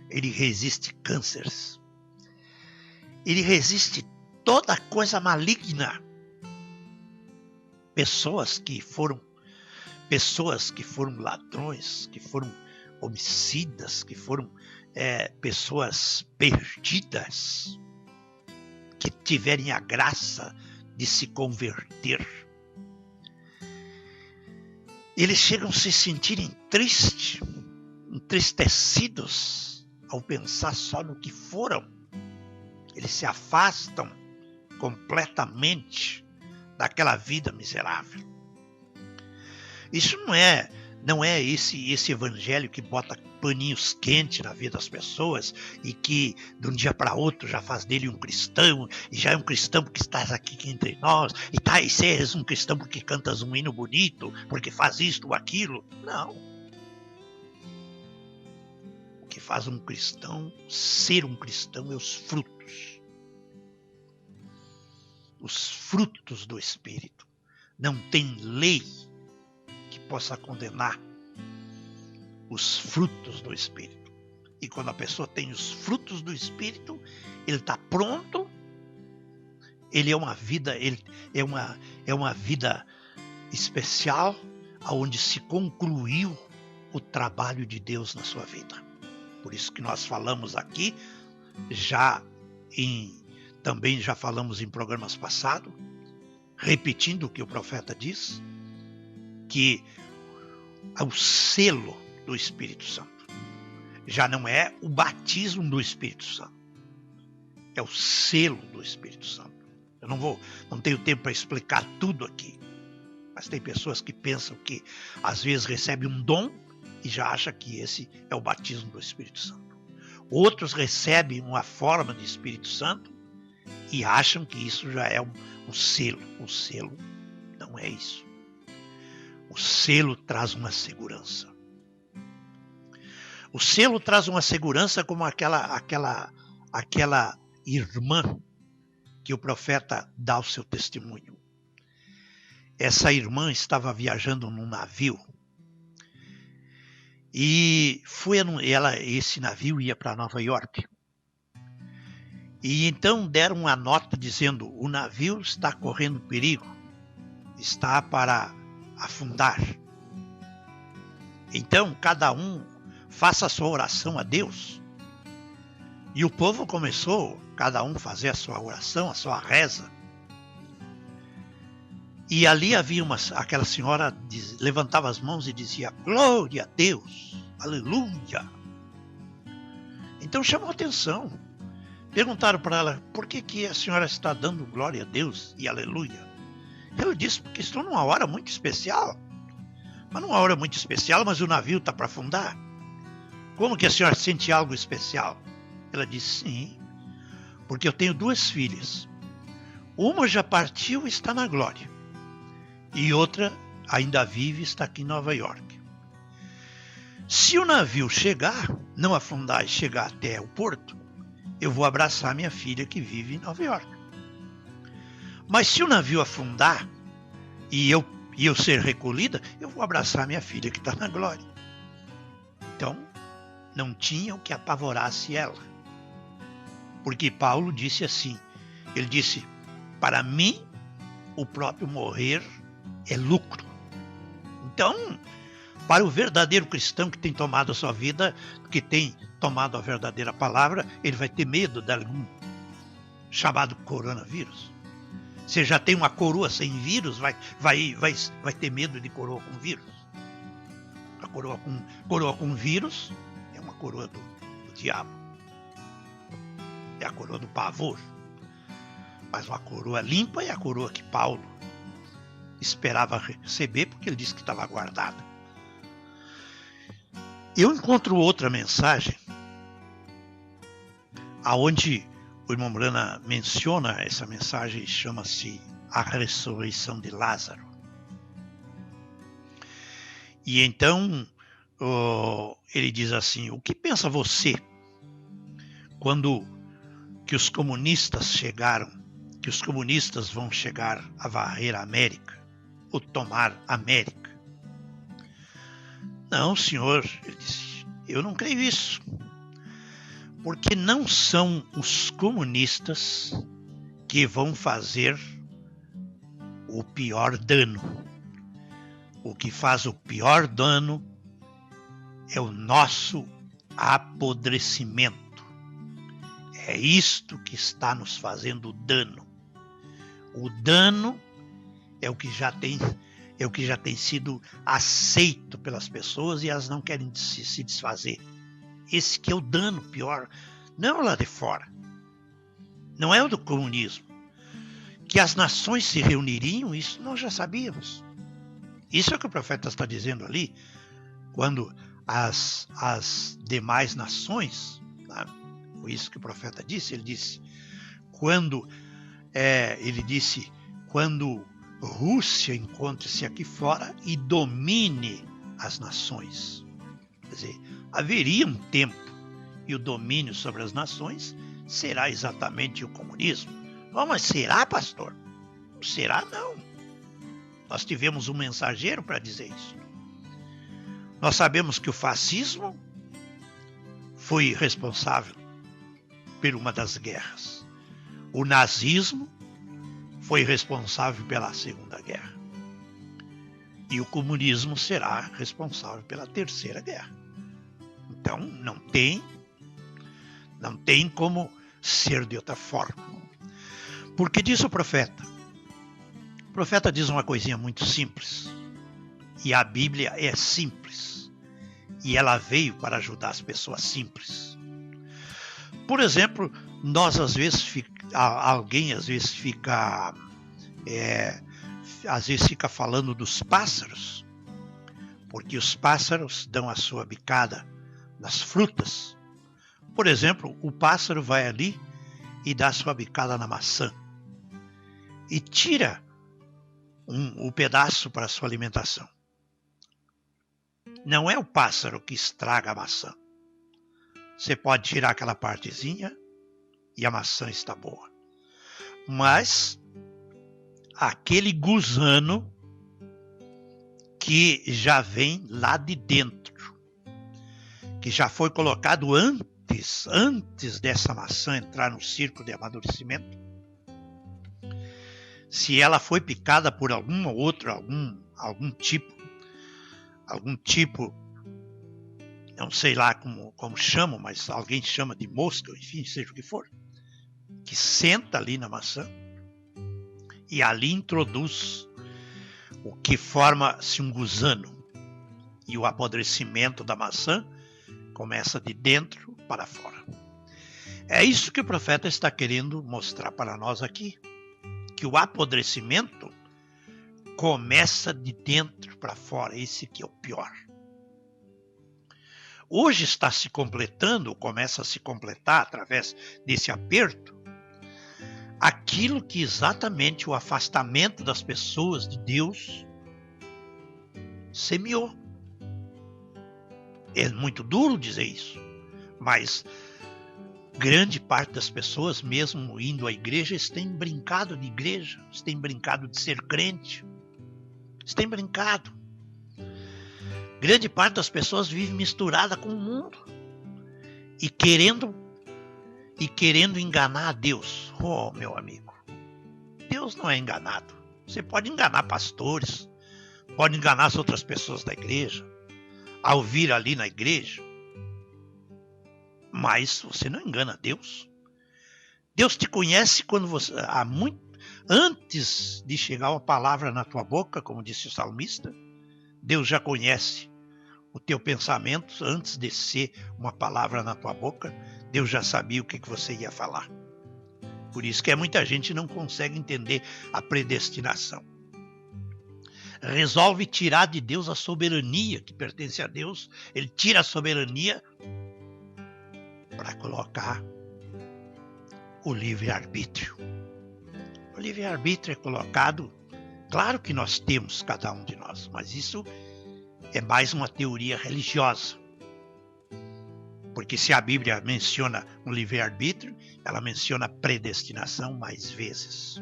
ele resiste cânceres, ele resiste toda coisa maligna. Pessoas que foram ladrões, que foram homicidas, que foram pessoas perdidas, que tiverem a graça de se converter. Eles chegam a se sentirem tristes, entristecidos ao pensar só no que foram. Eles se afastam completamente daquela vida miserável. Isso não é esse evangelho que bota paninhos quentes na vida das pessoas e que de um dia para outro já faz dele um cristão, e já é um cristão porque estás aqui entre nós, e és um cristão porque cantas um hino bonito, porque faz isto ou aquilo. Não. O que faz um cristão ser um cristão é os frutos. Os frutos do Espírito. Não tem lei que possa condenar os frutos do Espírito. E quando a pessoa tem os frutos do Espírito, ele está pronto. Ele é uma vida, é uma vida especial, onde se concluiu o trabalho de Deus na sua vida. Por isso que nós falamos aqui, também já falamos em programas passados, repetindo o que o profeta diz, que o selo do Espírito Santo já não é o batismo do Espírito Santo, é o selo do Espírito Santo. Eu não tenho tempo para explicar tudo aqui, mas tem pessoas que pensam que às vezes recebe um dom e já acha que esse é o batismo do Espírito Santo. Outros recebem uma forma de Espírito Santo e acham que isso já é um selo. O selo não é isso. O selo traz uma segurança. O selo traz uma segurança como aquela irmã que o profeta dá o seu testemunho. Essa irmã estava viajando num navio e esse navio ia para Nova York. E então deram uma nota dizendo: o navio está correndo perigo, está para afundar. Então cada um faça a sua oração a Deus. E o povo começou, cada um fazer a sua oração, a sua reza. E ali havia aquela senhora levantava as mãos e dizia: glória a Deus, aleluia. Então chamou a atenção. Perguntaram para ela: por que a senhora está dando glória a Deus e aleluia? Ela disse: porque estou numa hora muito especial. Mas numa hora muito especial, mas o navio está para afundar. Como que a senhora sente algo especial? Ela disse: sim, porque eu tenho 2 filhas. Uma já partiu e está na glória. E outra ainda vive e está aqui em Nova York. Se o navio chegar, não afundar e chegar até o porto, eu vou abraçar minha filha que vive em Nova York. Mas se o navio afundar e eu ser recolhida, eu vou abraçar minha filha que está na glória. Então, não tinha o que apavorasse ela. Porque Paulo disse assim, ele disse: para mim, o próprio morrer é lucro. Então, para o verdadeiro cristão que tem tomado a sua vida, que tem tomado a verdadeira palavra, ele vai ter medo de algum chamado coronavírus. Você já tem uma coroa sem vírus, vai ter medo de coroa com vírus. A coroa com vírus é uma coroa do diabo. É a coroa do pavor. Mas uma coroa limpa é a coroa que Paulo esperava receber, porque ele disse que estava guardada. Eu encontro outra mensagem aonde o irmão Brana menciona essa mensagem, chama-se A Ressurreição de Lázaro. E então ele diz assim: o que pensa você quando que os comunistas vão chegar a varrer a América, ou tomar a América? Não, senhor, ele disse, eu não creio isso. Porque não são os comunistas que vão fazer o pior dano. O que faz o pior dano é o nosso apodrecimento. É isto que está nos fazendo dano. O dano é o que já tem sido aceito pelas pessoas e elas não querem se desfazer. Esse que é o dano pior, não lá de fora. Não é o do comunismo. Que as nações se reuniriam, isso nós já sabíamos. Isso é o que o profeta está dizendo ali, quando as demais nações, tá? Foi isso que o profeta disse. Ele disse, quando Rússia encontre-se aqui fora e domine as nações. Quer dizer, haveria um tempo e o domínio sobre as nações será exatamente o comunismo. Oh, mas será, pastor? Não será, não. Nós tivemos um mensageiro para dizer isso. Nós sabemos que o fascismo foi responsável por uma das guerras. O nazismo foi responsável pela Segunda Guerra. E o comunismo será responsável pela Terceira Guerra. Então, não tem como ser de outra forma. Porque diz o profeta. O profeta diz uma coisinha muito simples. E a Bíblia é simples. E ela veio para ajudar as pessoas simples. Por exemplo, nós alguém às vezes fica falando dos pássaros, porque os pássaros dão a sua bicada nas frutas, Por exemplo, o pássaro vai ali e dá sua bicada na maçã e tira o pedaço para sua alimentação. Não é o pássaro que estraga a maçã. Você pode tirar aquela partezinha e a maçã está boa. Mas aquele gusano que já vem lá de dentro, que já foi colocado antes dessa maçã entrar no círculo de amadurecimento, se ela foi picada por algum tipo, não sei lá como chamam, mas alguém chama de mosca, enfim, seja o que for, que senta ali na maçã e ali introduz o que forma-se um gusano, e o apodrecimento da maçã começa de dentro para fora. É isso que o profeta está querendo mostrar para nós aqui, que o apodrecimento começa de dentro para fora, esse que é o pior. Hoje está se completando, começa a se completar através desse aperto, aquilo que exatamente o afastamento das pessoas de Deus semeou. É muito duro dizer isso, mas grande parte das pessoas, mesmo indo à igreja, têm brincado de igreja, têm brincado de ser crente, têm brincado. Grande parte das pessoas vive misturada com o mundo e querendo enganar a Deus. Oh, meu amigo, Deus não é enganado. Você pode enganar pastores, pode enganar as outras pessoas da igreja, ao vir ali na igreja, mas você não engana Deus. Deus te conhece quando você, antes de chegar uma palavra na tua boca, como disse o salmista, Deus já conhece o teu pensamento antes de ser uma palavra na tua boca. Deus já sabia o que você ia falar. Por isso que muita gente não consegue entender a predestinação. Resolve tirar de Deus a soberania que pertence a Deus. Ele tira a soberania para colocar o livre-arbítrio. O livre-arbítrio é colocado, claro que nós temos, cada um de nós, mas isso é mais uma teoria religiosa. Porque se a Bíblia menciona um livre-arbítrio, ela menciona predestinação mais vezes.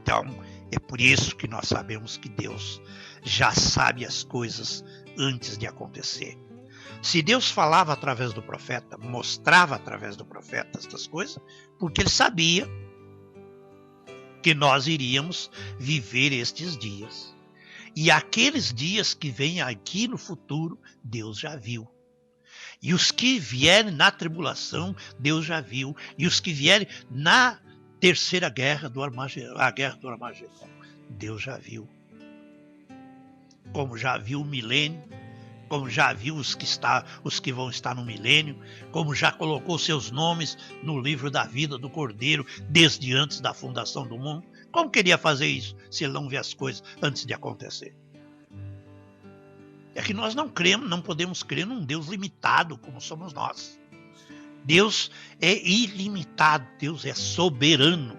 Então, é por isso que nós sabemos que Deus já sabe as coisas antes de acontecer. Se Deus falava através do profeta, mostrava através do profeta estas coisas, porque Ele sabia que nós iríamos viver estes dias. E aqueles dias que vêm aqui no futuro, Deus já viu. E os que vierem na tribulação, Deus já viu. E os que vierem na terceira guerra do Armagedon, Deus já viu. Como já viu o milênio, como já viu os que vão estar no milênio, como já colocou seus nomes no livro da vida do Cordeiro desde antes da fundação do mundo. Como queria fazer isso se ele não vê as coisas antes de acontecer? É que nós não podemos crer num Deus limitado como somos nós. Deus é ilimitado, Deus é soberano.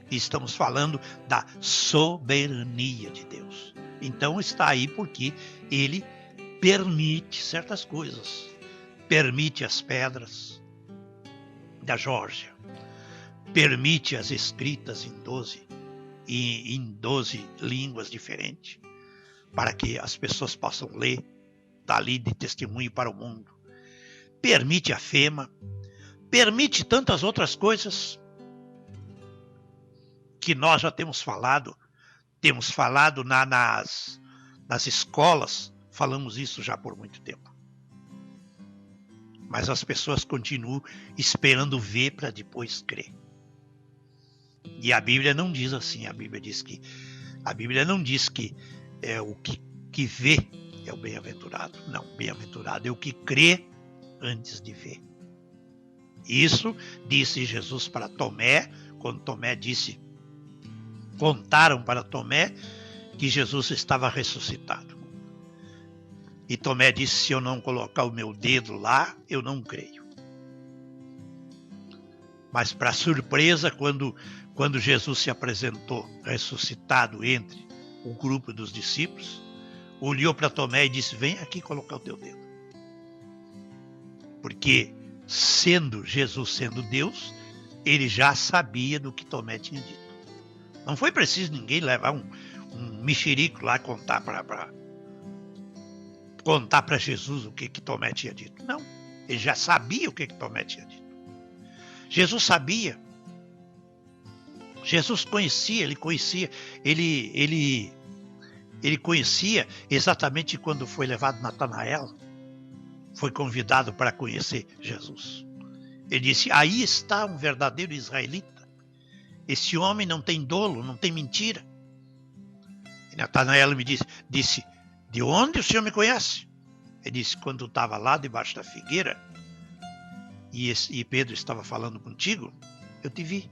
E estamos falando da soberania de Deus. Então está aí porque Ele permite certas coisas. Permite as pedras da Geórgia. Permite as escritas em 12 línguas diferentes, para que as pessoas possam ler, dali de testemunho para o mundo. Permite a FEMA, permite tantas outras coisas que nós já temos falado nas escolas, falamos isso já por muito tempo. Mas as pessoas continuam esperando ver para depois crer. E a Bíblia não diz assim, a Bíblia não diz que é o que vê é o bem-aventurado. Não, bem-aventurado é o que crê antes de ver. Isso disse Jesus para Tomé, quando Tomé contaram para Tomé que Jesus estava ressuscitado. E Tomé disse, se eu não colocar o meu dedo lá, eu não creio. Mas, para surpresa, quando Jesus se apresentou ressuscitado entre o grupo dos discípulos, olhou para Tomé e disse: vem aqui colocar o teu dedo. Porque, Jesus sendo Deus, ele já sabia do que Tomé tinha dito. Não foi preciso ninguém levar um mexerico lá contar para Jesus o que Tomé tinha dito. Não, ele já sabia o que Tomé tinha dito. Jesus sabia. Jesus conhecia, ele conhecia exatamente quando foi levado Natanael, foi convidado para conhecer Jesus. Ele disse: aí está um verdadeiro israelita. Esse homem não tem dolo, não tem mentira. E Natanael me disse: de onde o senhor me conhece? Ele disse: quando estava lá debaixo da figueira e Pedro estava falando contigo, eu te vi.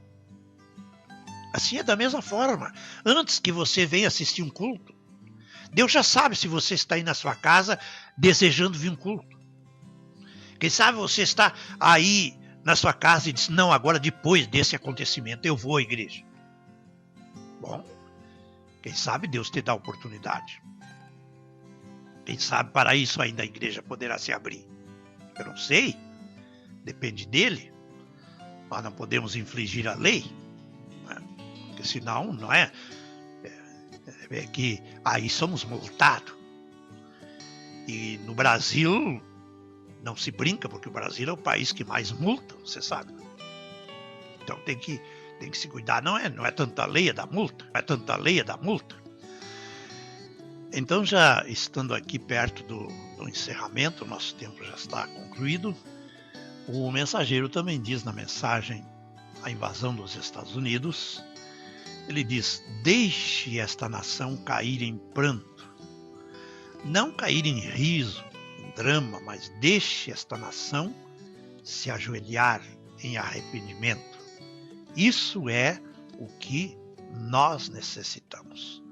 Assim é da mesma forma. Antes que você venha assistir um culto, Deus já sabe se você está aí na sua casa desejando vir um culto. Quem sabe você está aí na sua casa e diz: não, agora depois desse acontecimento eu vou à igreja. Bom, quem sabe Deus te dá a oportunidade. Quem sabe para isso ainda a igreja poderá se abrir. Eu não sei. Depende dele. Nós não podemos infligir a lei. Né? Porque senão, não é? É que aí somos multados. E no Brasil não se brinca, porque o Brasil é o país que mais multa, você sabe. Então tem que se cuidar. Não é tanta lei da multa. Não é tanta lei da multa. Então, já estando aqui perto do encerramento, nosso tempo já está concluído. O mensageiro também diz na mensagem A Invasão dos Estados Unidos, ele diz: deixe esta nação cair em pranto, não cair em riso, em drama, mas deixe esta nação se ajoelhar em arrependimento. Isso é o que nós necessitamos.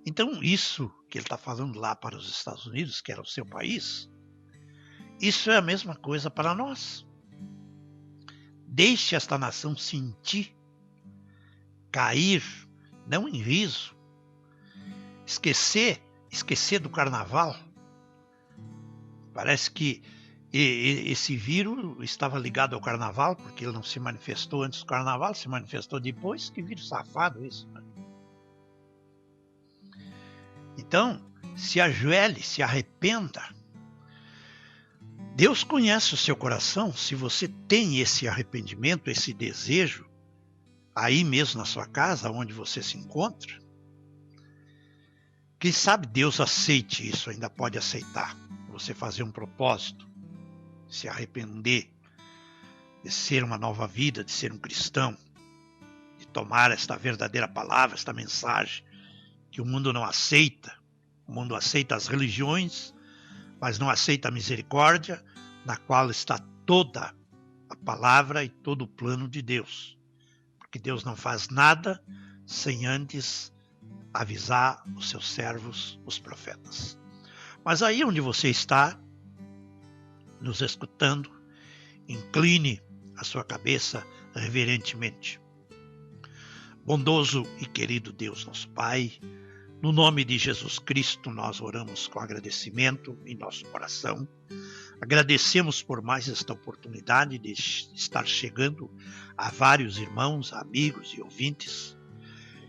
Então, isso que ele está falando lá para os Estados Unidos, que era o seu país, isso é a mesma coisa para nós. Deixe esta nação sentir, cair, não em riso, esquecer do carnaval. Parece que esse vírus estava ligado ao carnaval, porque ele não se manifestou antes do carnaval, se manifestou depois. Que vírus safado isso, né? Então, se ajoelhe, se arrependa. Deus conhece o seu coração. Se você tem esse arrependimento, esse desejo, aí mesmo na sua casa, onde você se encontra, quem sabe Deus aceite isso, ainda pode aceitar. Você fazer um propósito, se arrepender, de ser uma nova vida, de ser um cristão, de tomar esta verdadeira palavra, esta mensagem, que o mundo não aceita. O mundo aceita as religiões, mas não aceita a misericórdia, na qual está toda a palavra e todo o plano de Deus. Porque Deus não faz nada sem antes avisar os seus servos, os profetas. Mas aí onde você está, nos escutando, incline a sua cabeça reverentemente. Bondoso e querido Deus, nosso Pai, no nome de Jesus Cristo, nós oramos com agradecimento em nosso coração. Agradecemos por mais esta oportunidade de estar chegando a vários irmãos, amigos e ouvintes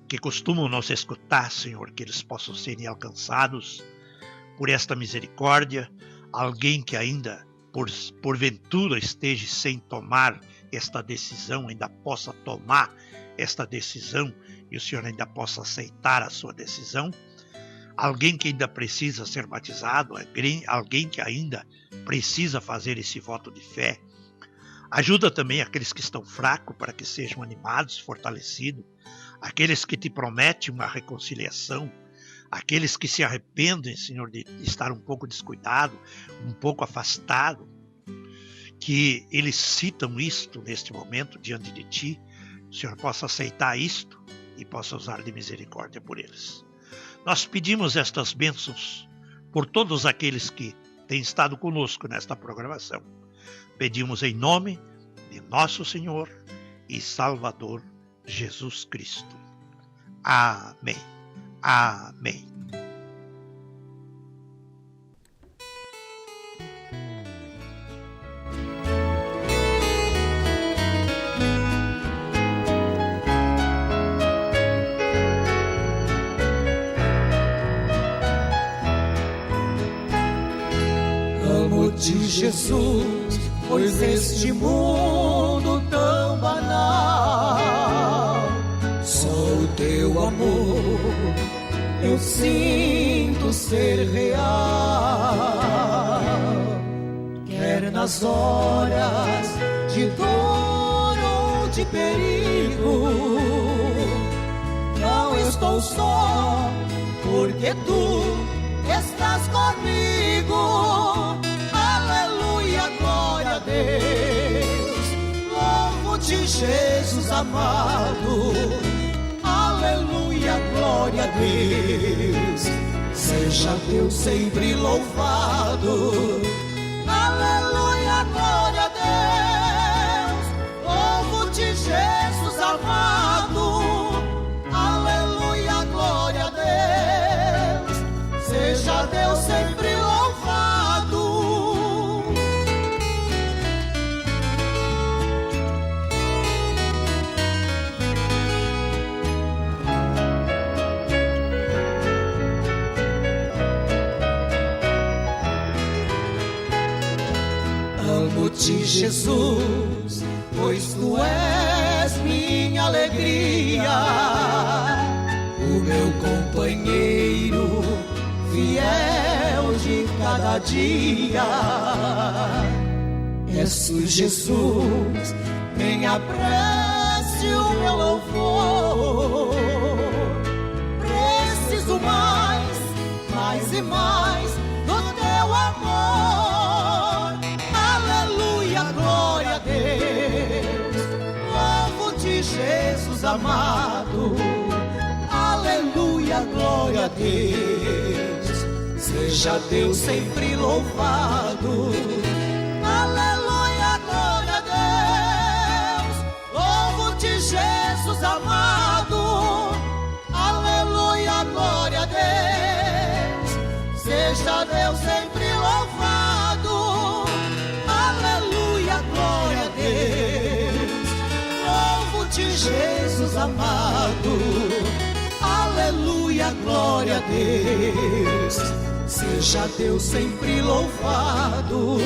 que costumam nos escutar, Senhor, que eles possam serem alcançados por esta misericórdia. Alguém que ainda, porventura, esteja sem tomar esta decisão, ainda possa tomar esta decisão e o Senhor ainda possa aceitar a sua decisão. Alguém que ainda precisa ser batizado, alguém que ainda precisa fazer esse voto de fé. Ajuda também aqueles que estão fracos para que sejam animados, fortalecidos. Aqueles que te prometem uma reconciliação. Aqueles que se arrependem, Senhor, de estar um pouco descuidado, um pouco afastado. Que eles citam isto neste momento diante de Ti. O Senhor possa aceitar isto e possa usar de misericórdia por eles. Nós pedimos estas bênçãos por todos aqueles que têm estado conosco nesta programação. Pedimos em nome de nosso Senhor e Salvador Jesus Cristo. Amém. Amém. Amo-te, Jesus, pois este mundo tão banal, só o teu amor eu sinto ser real. Quer nas horas de dor ou de perigo, não estou só, porque tu estás comigo. Aleluia, glória a Deus. Louvo-te, Jesus amado. Aleluia, glória a Deus. Seja Deus sempre louvado. Aleluia, glória a Deus. Louvo-te, Jesus amado. Aleluia, glória a Deus. Seja Deus sempre louvado. Amo-te, Jesus, pois tu és minha alegria, o meu companheiro fiel de cada dia. És-tu, Jesus, minha prece, o meu louvor. Preciso mais, mais e mais do teu amor. Aleluia, glória a Deus. Louvo-te, Jesus amado. Aleluia, glória a Deus. Seja Deus sempre louvado. Aleluia, glória a Deus. Louvo-te, Jesus amado. Aleluia, glória a Deus. Seja Deus sempre louvado. Aleluia, glória a Deus. Louvo-te, Jesus amado. Aleluia, glória a Deus. Seja Deus sempre louvado.